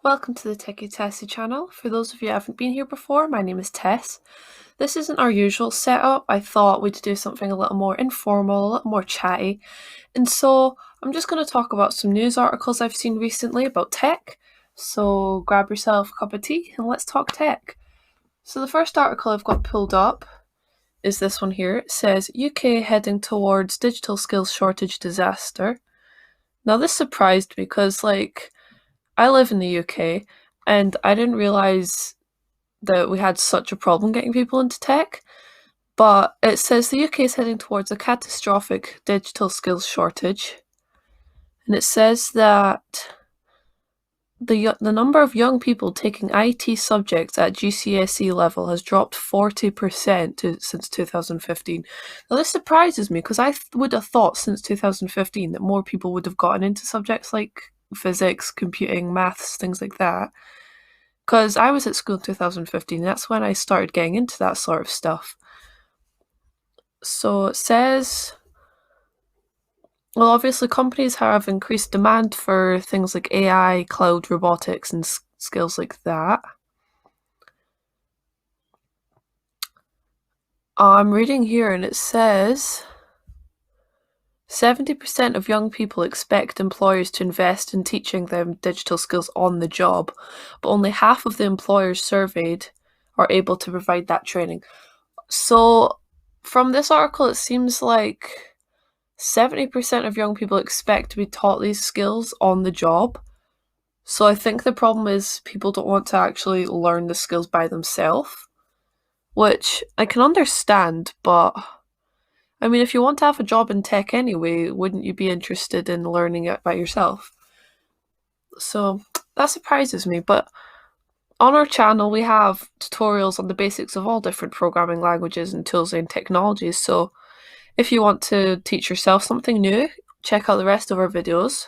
Welcome to the Techie Tessie channel. For those of you who haven't been here before, my name is Tess. This isn't our usual setup. I thought we'd do something a little more informal, a little more chatty. And so I'm just going to talk about some news articles I've seen recently about tech. So grab yourself a cup of tea and let's talk tech. So the first article I've got pulled up is this one here. It says UK heading towards digital skills shortage disaster. Now this surprised me because I live in the UK and I didn't realise that we had such a problem getting people into tech. But it says the UK is heading towards a catastrophic digital skills shortage. And it says that the number of young people taking IT subjects at GCSE level has dropped 40% since 2015. Now this surprises me because I would have thought since 2015 that more people would have gotten into subjects like physics, computing, maths, things like that. Because I was at school in 2015, that's when I started getting into that sort of stuff. So it says, well, obviously companies have increased demand for things like AI, cloud, robotics, and skills like that. I'm reading here and it says 70% of young people expect employers to invest in teaching them digital skills on the job, but only half of the employers surveyed are able to provide that training. So from this article, it seems like 70% of young people expect to be taught these skills on the job. So I think the problem is people don't want to actually learn the skills by themselves, which I can understand, but I mean, if you want to have a job in tech anyway, wouldn't you be interested in learning it by yourself? So that surprises me, but on our channel we have tutorials on the basics of all different programming languages and tools and technologies, so if you want to teach yourself something new, check out the rest of our videos.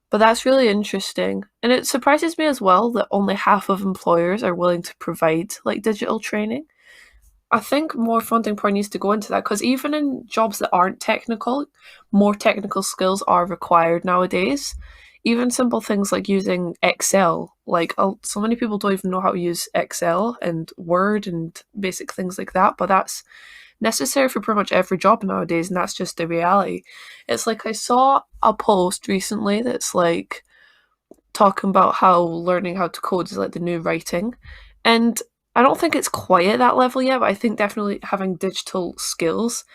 But that's really interesting, and it surprises me as well that only half of employers are willing to provide digital training. I think more funding probably needs to go into that because even in jobs that aren't technical, more technical skills are required nowadays. Even simple things like using Excel, so many people don't even know how to use Excel and Word and basic things like that, but that's necessary for pretty much every job nowadays, and that's just the reality. It's like I saw a post recently that's talking about how learning how to code is like the new writing, and I don't think it's quite at that level yet, but I think definitely having digital skills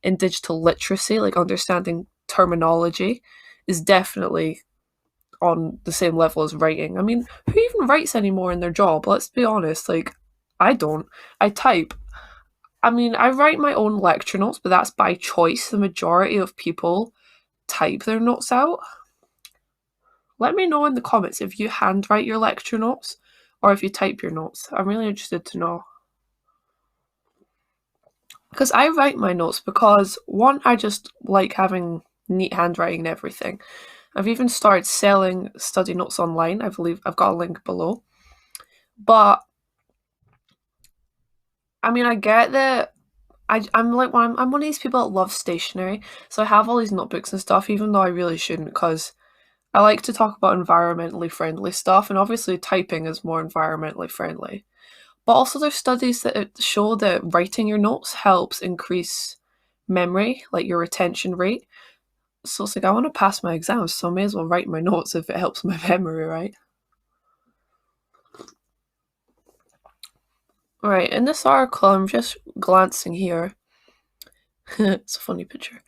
and digital literacy, like understanding terminology, is definitely on the same level as writing. I mean, who even writes anymore in their job? Let's be honest, I don't. I type. I mean, I write my own lecture notes, but that's by choice. The majority of people type their notes out. Let me know in the comments if you handwrite your lecture notes or if you type your notes. I'm really interested to know. Because I write my notes because, one, I just like having neat handwriting and everything. I've even started selling study notes online. I believe I've got a link below. But I mean, I get that I'm one of these people that love stationery, so I have all these notebooks and stuff, even though I really shouldn't, because I like to talk about environmentally friendly stuff, and obviously typing is more environmentally friendly. But also there's studies that show that writing your notes helps increase memory, like your retention rate. So it's like, I want to pass my exams, so I may as well write my notes if it helps my memory, right? Right, in this article, I'm just glancing here. It's a funny picture.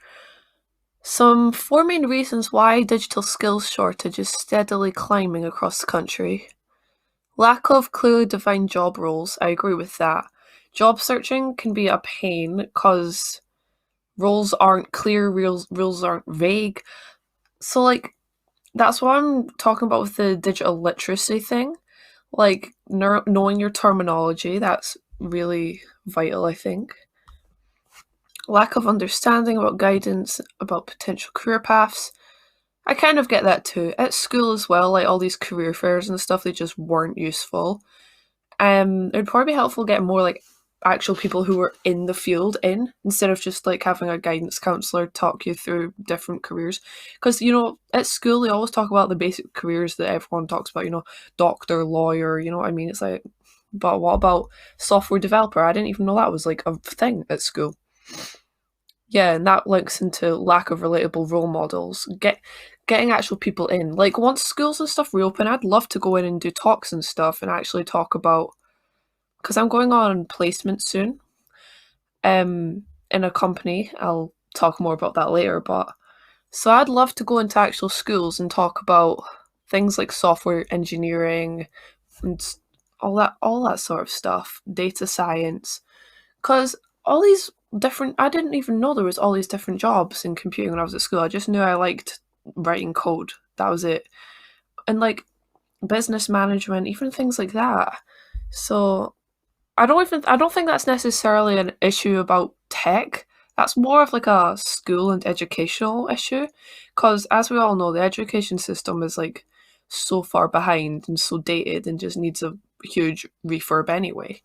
Some 4 main reasons why digital skills shortage is steadily climbing across the country. Lack of clearly defined job roles, I agree with that. Job searching can be a pain because roles aren't clear, rules aren't vague. So that's what I'm talking about with the digital literacy thing. Knowing your terminology, that's really vital, I think. Lack of understanding about guidance about potential career paths. I kind of get that too. At school as well, all these career fairs and stuff, they just weren't useful. It'd probably be helpful getting more actual people who were in the field in, instead of just like having a guidance counselor talk you through different careers. Because, you know, at school they always talk about the basic careers that everyone talks about, you know, doctor, lawyer, you know what I mean? It's like, but what about software developer? I didn't even know that was like a thing at school. Yeah, and that links into lack of relatable role models. Getting actual people in. Like, once schools and stuff reopen, I'd love to go in and do talks and stuff and actually talk about, because I'm going on placement soon, in a company. I'll talk more about that later, but so I'd love to go into actual schools and talk about things like software engineering and all that sort of stuff, data science, because all these different, I didn't even know there was all these different jobs in computing when I was at school. I just knew I liked writing code. That was it. And like business management, even things like that. So I don't think that's necessarily an issue about tech. That's more of like a school and educational issue, because as we all know, the education system is like so far behind and so dated and just needs a huge refurb anyway.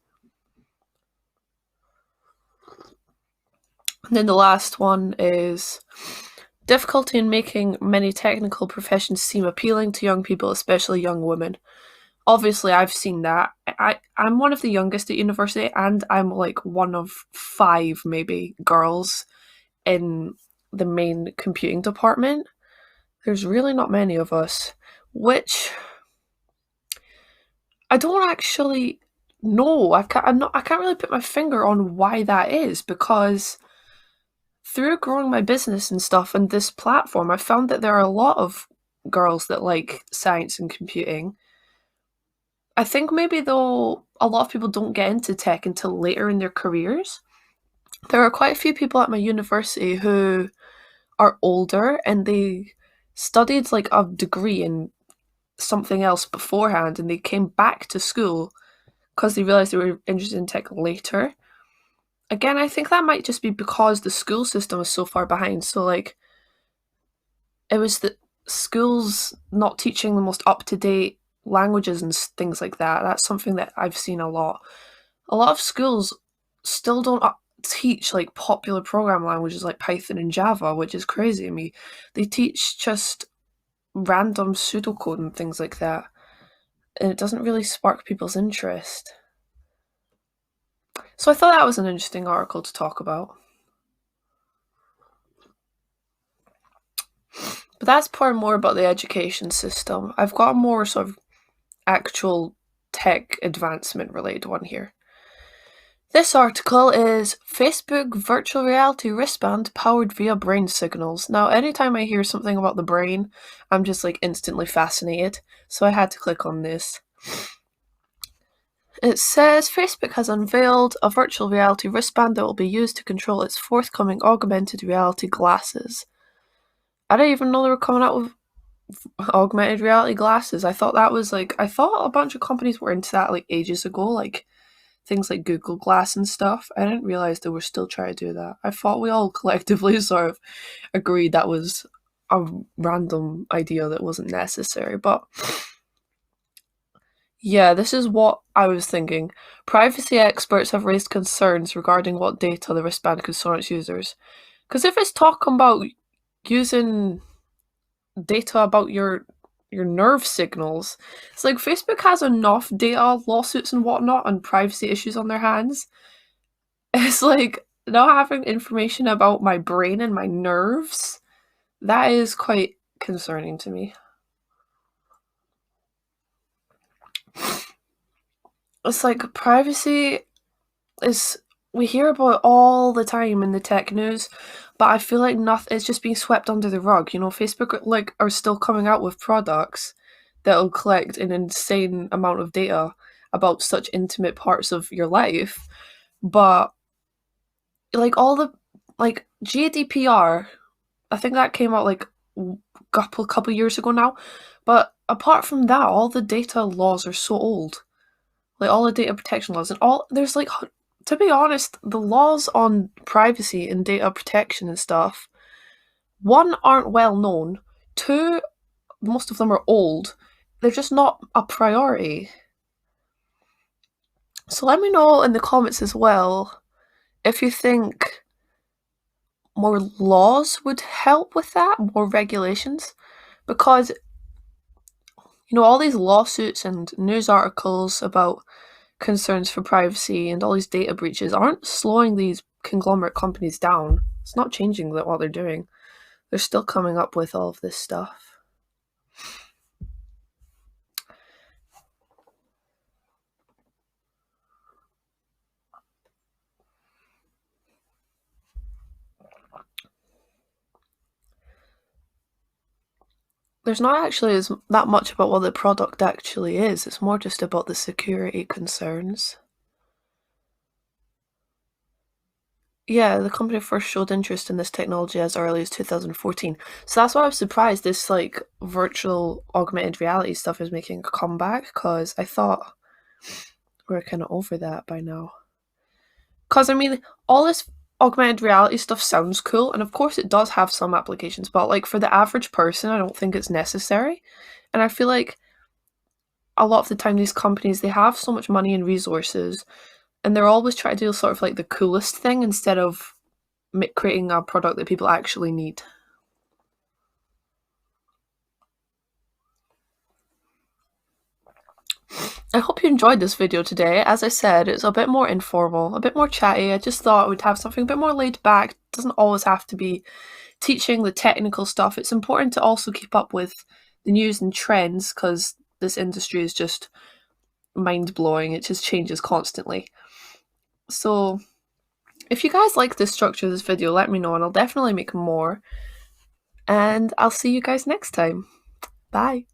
And then the last one is difficulty in making many technical professions seem appealing to young people, especially young women. Obviously, I've seen that. I'm one of the youngest at university, and I'm like one of five, maybe, girls in the main computing department. There's really not many of us, which I don't actually know. I can't really put my finger on why that is, because through growing my business and stuff and this platform, I found that there are a lot of girls that like science and computing. I think maybe though a lot of people don't get into tech until later in their careers. There are quite a few people at my university who are older and they studied like a degree in something else beforehand and they came back to school because they realized they were interested in tech later. Again, I think that might just be because the school system is so far behind. So like it was the schools not teaching the most up to date languages and things like that. That's something that I've seen a lot. A lot of schools still don't teach like popular program languages like Python and Java, which is crazy to me. They teach just random pseudocode and things like that, and it doesn't really spark people's interest. So I thought that was an interesting article to talk about. But that's part more about the education system. I've got a more sort of actual tech advancement related one here. This article is Facebook virtual reality wristband powered via brain signals. Now, anytime I hear something about the brain, I'm just like instantly fascinated. So I had to click on this. It says Facebook has unveiled a virtual reality wristband that will be used to control its forthcoming augmented reality glasses. I didn't even know they were coming out with augmented reality glasses. I thought a bunch of companies were into that like ages ago, like things like Google Glass and stuff. I didn't realize they were still trying to do that. I thought we all collectively sort of agreed that was a random idea that wasn't necessary, but yeah, this is what I was thinking. Privacy experts have raised concerns regarding what data the wristband could store on its users. Because if it's talking about using data about your nerve signals, it's like Facebook has enough data, lawsuits and whatnot, and privacy issues on their hands. It's like not having information about my brain and my nerves. That is quite concerning to me. It's like privacy is, we hear about it all the time in the tech news, but I feel like nothing, it's just being swept under the rug. You know, Facebook like are still coming out with products that'll collect an insane amount of data about such intimate parts of your life, but like all the like GDPR, I think that came out like couple years ago now. But apart from that, all the data laws are so old. Like all the data protection laws and all, there's like, to be honest, the laws on privacy and data protection and stuff, one, aren't well known. Two, most of them are old. They're just not a priority. So let me know in the comments as well if you think more laws would help with that, more regulations, because all these lawsuits and news articles about concerns for privacy and all these data breaches aren't slowing these conglomerate companies down. It's not changing what they're doing. They're still coming up with all of this stuff. There's not actually that much about what the product actually is. It's more just about the security concerns. Yeah, the company first showed interest in this technology as early as 2014. So that's why I was surprised this virtual augmented reality stuff is making a comeback, because I thought we're kind of over that by now. Because I mean, all this augmented reality stuff sounds cool, and of course it does have some applications, but for the average person, I don't think it's necessary. And I feel like a lot of the time these companies, they have so much money and resources, and they're always trying to do sort of the coolest thing instead of creating a product that people actually need. I hope you enjoyed this video today. As I said, it's a bit more informal, a bit more chatty. I just thought we'd have something a bit more laid back. It doesn't always have to be teaching the technical stuff. It's important to also keep up with the news and trends, because this industry is just mind-blowing. It just changes constantly. So if you guys like this structure of this video, let me know and I'll definitely make more. And I'll see you guys next time. Bye.